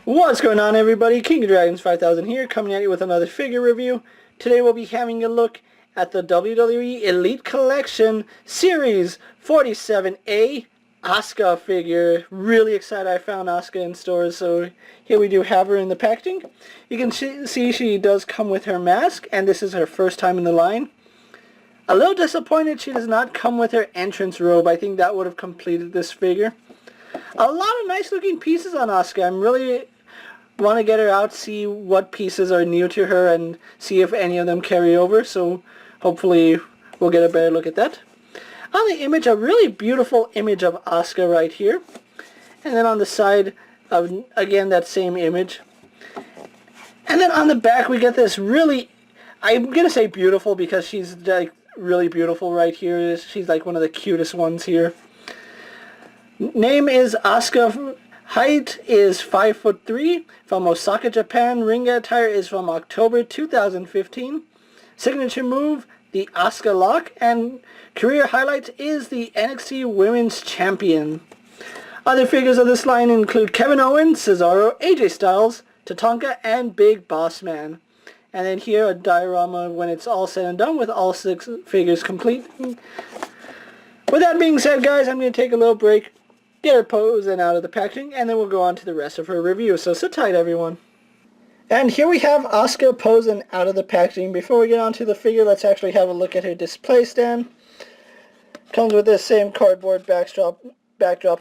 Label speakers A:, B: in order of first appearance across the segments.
A: What's going on, everybody? KingofDragons 5000 here, coming at you with another figure review. Today we'll be having a look at the WWE Elite Collection Series 47A Asuka figure. Really excited I found Asuka in stores, so here we do have her in the packaging. You can see she does come with her mask, and this is her first time in the line. A little disappointed she does not come with her entrance robe. I think that would have completed this figure. A lot of nice looking pieces on Asuka. I'm really want to get her out, see what pieces are new to her, and see if any of them carry over, so hopefully we'll get a better look at that. On the image, a really beautiful image of Asuka right here, and then on the side, again, that same image. And then on the back we get this really, I'm going to say beautiful because she's like really beautiful right here. She's like one of the cutest ones here. Name is Asuka. Height is 5'3", from Osaka, Japan. Ring attire is from October 2015. Signature move, the Asuka Lock, and career highlights is the NXT Women's Champion. Other figures of this line include Kevin Owens, Cesaro, AJ Styles, Tatanka, and Big Boss Man. And then here a diorama when it's all said and done with all 6 figures complete. With that being said, guys, I'm going to take a little break, get her posing out of the packaging, and then we'll go on to the rest of her review. So sit tight, everyone. And here we have Asuka posing out of the packaging. Before we get on to the figure, let's actually have a look at her display stand. Comes with this same cardboard backdrop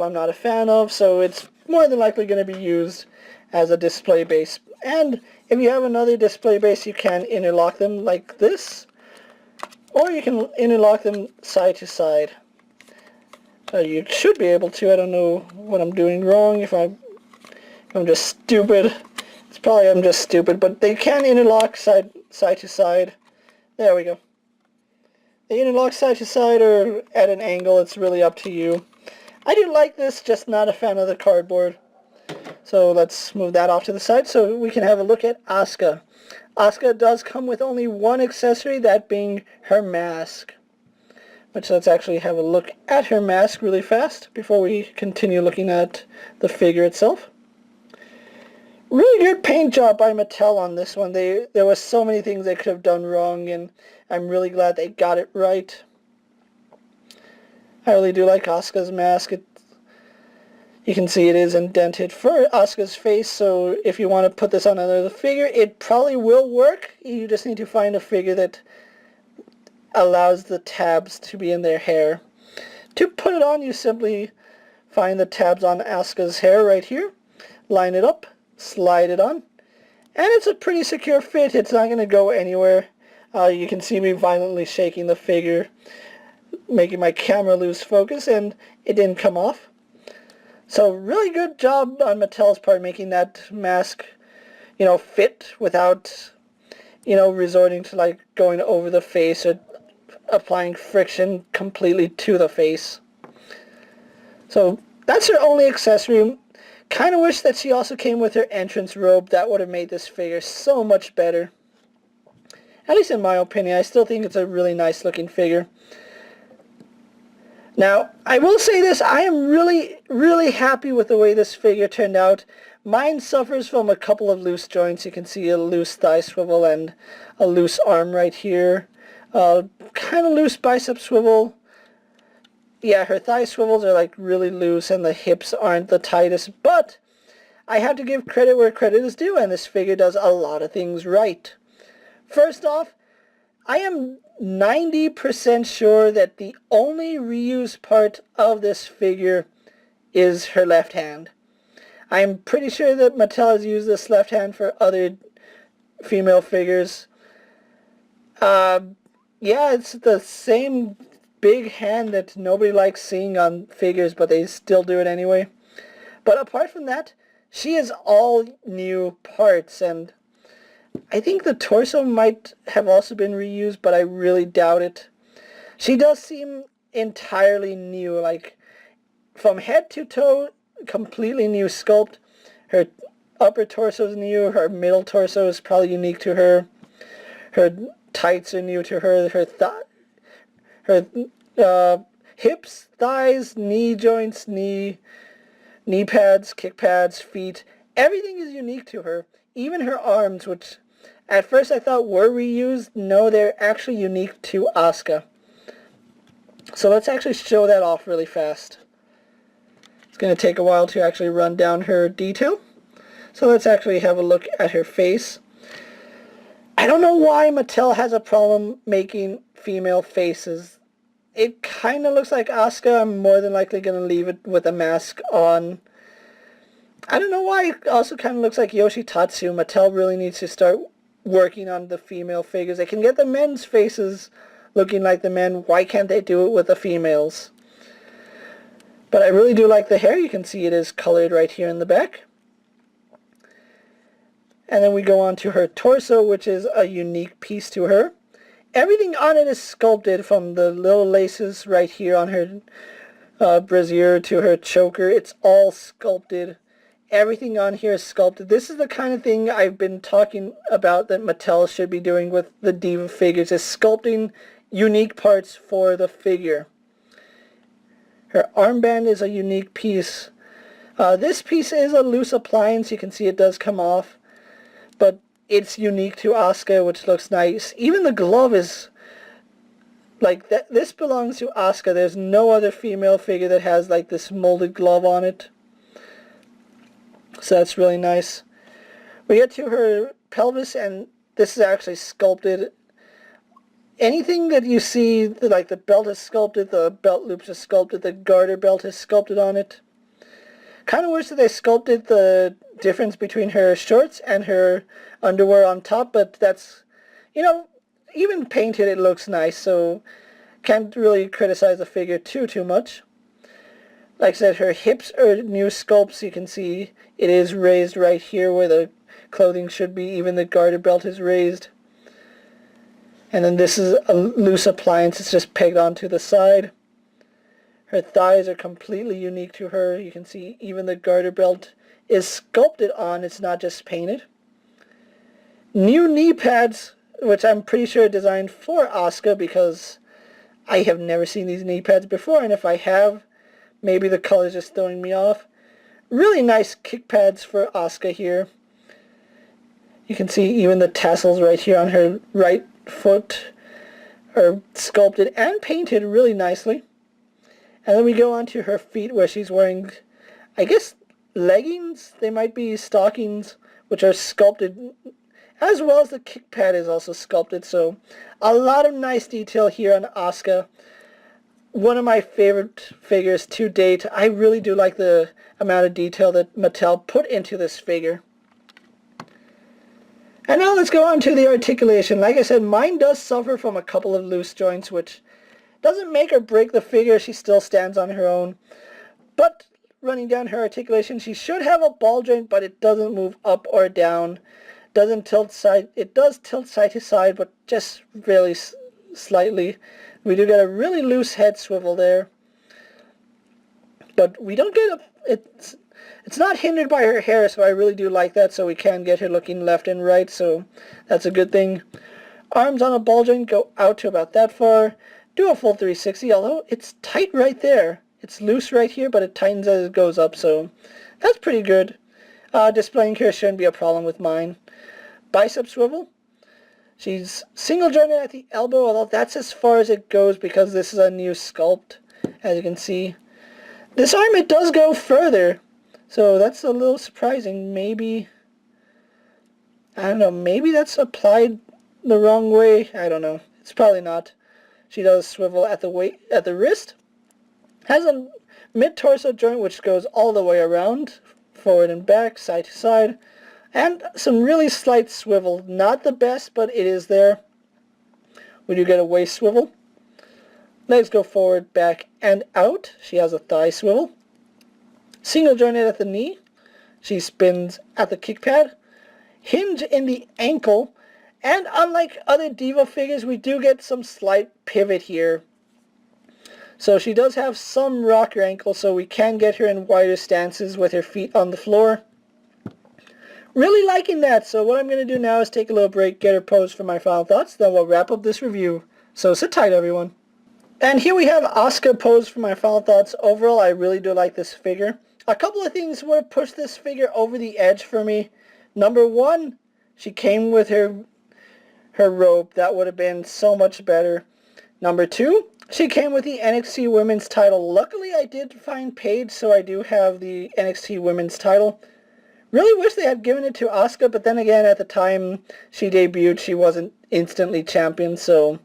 A: I'm not a fan of, so it's more than likely going to be used as a display base. And if you have another display base, you can interlock them like this, or you can interlock them side to side. You should be able to. I don't know what I'm doing wrong. If I'm just stupid. It's probably I'm just stupid, but they can interlock side to side. There we go. They interlock side to side or at an angle. It's really up to you. I do like this, just not a fan of the cardboard. So let's move that off to the side so we can have a look at Asuka. Asuka does come with only one accessory, that being her mask. Which let's actually have a look at her mask really fast before we continue looking at the figure itself. Really good paint job by Mattel on this one. There were so many things they could have done wrong, and I'm really glad they got it right. I really do like Asuka's mask. You can see it is indented for Asuka's face, so if you want to put this on another figure, it probably will work. You just need to find a figure that allows the tabs to be in their hair. To put it on, you simply find the tabs on Asuka's hair right here, line it up, slide it on, and it's a pretty secure fit. It's not going to go anywhere. You can see me violently shaking the figure, making my camera lose focus, and it didn't come off. So really good job on Mattel's part making that mask, fit without, resorting to like going over the face or applying friction completely to the face. So that's her only accessory. Kind of wish that she also came with her entrance robe. That would have made this figure so much better. At least in my opinion. I still think it's a really nice looking figure. Now, I will say this, I am really, really happy with the way this figure turned out. Mine suffers from a couple of loose joints. You can see a loose thigh swivel and a loose arm right here. Kind of loose bicep swivel. Yeah, her thigh swivels are like really loose and the hips aren't the tightest, but I have to give credit where credit is due, and this figure does a lot of things right. First off, I am 90% sure that the only reused part of this figure is her left hand. I'm pretty sure that Mattel has used this left hand for other female figures. Yeah, it's the same big hand that nobody likes seeing on figures, but they still do it anyway. But apart from that, she is all new parts, and I think the torso might have also been reused, but I really doubt it. She does seem entirely new, like from head to toe, completely new sculpt. Her upper torso is new, her middle torso is probably unique to her. Her tights are new to her. Her hips, thighs, knee joints, knee pads, kick pads, feet, Everything is unique to her, even her arms, which at first I thought were reused. No, they're actually unique to Asuka. So let's actually show that off really fast. It's going to take a while to actually run down her detail. So let's actually have a look at her face. I don't know why Mattel has a problem making female faces. It kind of looks like Asuka. I'm more than likely going to leave it with a mask on. I don't know why it also kind of looks like Yoshitatsu. Mattel really needs to start working on the female figures. They can get the men's faces looking like the men. Why can't they do it with the females? But I really do like the hair. You can see it is colored right here in the back. And then we go on to her torso, which is a unique piece to her. Everything on it is sculpted, from the little laces right here on her brassiere to her choker. It's all sculpted. Everything on here is sculpted. This is the kind of thing I've been talking about that Mattel should be doing with the Diva figures, is sculpting unique parts for the figure. Her armband is a unique piece. This piece is a loose appliance. You can see it does come off, but it's unique to Asuka, which looks nice. Even the glove is like that. This belongs to Asuka. There's no other female figure that has like this molded glove on it. So that's really nice. We get to her pelvis, and this is actually sculpted. Anything that you see, like the belt is sculpted, the belt loops are sculpted, the garter belt is sculpted on it. Kind of wish that they sculpted the difference between her shorts and her underwear on top, but that's, you know, even painted it looks nice, so can't really criticize the figure too much. Like I said, her hips are new sculpts. You can see it is raised right here where the clothing should be. Even the garter belt is raised. And then this is a loose appliance. It's just pegged onto the side. Her thighs are completely unique to her. You can see even the garter belt is sculpted on. It's not just painted. New knee pads, which I'm pretty sure are designed for Asuka, because I have never seen these knee pads before, and if I have, maybe the color is just throwing me off. Really nice kick pads for Asuka here. You can see even the tassels right here on her right foot are sculpted and painted really nicely. And then we go on to her feet, where she's wearing, I guess, leggings. They might be stockings, which are sculpted, as well as the kick pad is also sculpted. So a lot of nice detail here on Asuka. One of my favorite figures to date. I really do like the amount of detail that Mattel put into this figure. And now let's go on to the articulation. Like I said, mine does suffer from a couple of loose joints, which doesn't make or break the figure. She still stands on her own. But running down her articulation, she should have a ball joint, but it doesn't move up or down. Doesn't tilt side. It does tilt side to side, but just really slightly. We do get a really loose head swivel there. But we don't get it's not hindered by her hair, so I really do like that. So we can get her looking left and right, so that's a good thing. Arms on a ball joint go out to about that far. Do a full 360, although it's tight right there. It's loose right here, but it tightens as it goes up, so that's pretty good. Displaying here shouldn't be a problem with mine. Bicep swivel. She's single jointed at the elbow, although that's as far as it goes because this is a new sculpt, as you can see. This arm, it does go further, so that's a little surprising. Maybe, I don't know, maybe that's applied the wrong way. I don't know. It's probably not. She does swivel at the wrist. Has a mid-torso joint which goes all the way around, forward and back, side to side. And some really slight swivel. Not the best, but it is there. We do get a waist swivel. Legs go forward, back, and out. She has a thigh swivel. Single jointed at the knee. She spins at the kick pad. Hinge in the ankle. And unlike other Diva figures, we do get some slight pivot here. So she does have some rocker ankle, so we can get her in wider stances with her feet on the floor. Really liking that, so what I'm going to do now is take a little break, get her posed for my final thoughts, then we'll wrap up this review. So sit tight, everyone. And here we have Asuka posed for my final thoughts. Overall, I really do like this figure. A couple of things would have pushed this figure over the edge for me. Number one, she came with her robe. That would have been so much better. Number two, she came with the NXT Women's title. Luckily, I did find Paige, so I do have the NXT Women's title. Really wish they had given it to Asuka, but then again, at the time she debuted, she wasn't instantly champion, so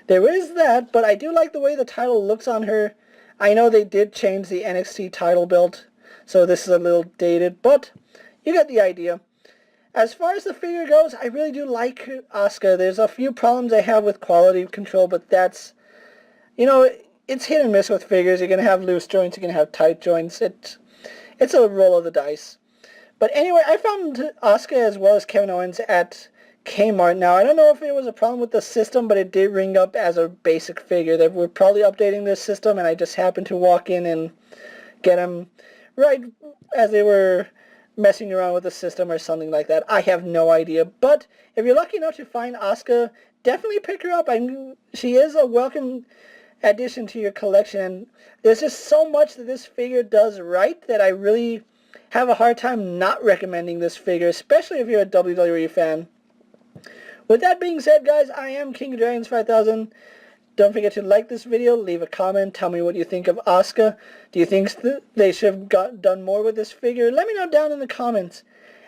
A: there is that. But I do like the way the title looks on her. I know they did change the NXT title belt, so this is a little dated, but you get the idea. As far as the figure goes, I really do like Asuka. There's a few problems I have with quality control, but that's, it's hit and miss with figures. You're going to have loose joints, you're going to have tight joints. It's a roll of the dice. But anyway, I found Asuka as well as Kevin Owens at Kmart. Now, I don't know if it was a problem with the system, but it did ring up as a basic figure. They were probably updating this system, and I just happened to walk in and get them right as they were messing around with the system or something like that. I have no idea. But if you're lucky enough to find Asuka, definitely pick her up. She is a welcome addition to your collection. There's just so much that this figure does right that I really have a hard time not recommending this figure, especially if you're a WWE fan. With that being said, guys, I am King of Dragons 5000. Don't forget to like this video, leave a comment, tell me what you think of Asuka. Do you think they should have done more with this figure? Let me know down in the comments.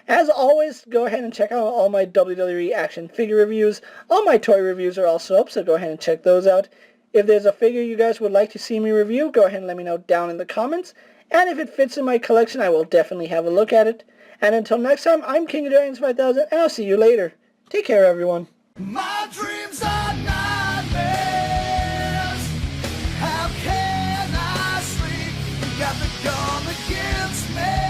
A: As always, go ahead and check out all my WWE action figure reviews. All my toy reviews are also up, so go ahead and check those out. If there's a figure you guys would like to see me review, go ahead and let me know down in the comments. And if it fits in my collection, I will definitely have a look at it. And until next time, I'm King of Dragons 5000, and I'll see you later. Take care, everyone.
B: My dreams are nightmares. How can I sleep? You got the gun against me.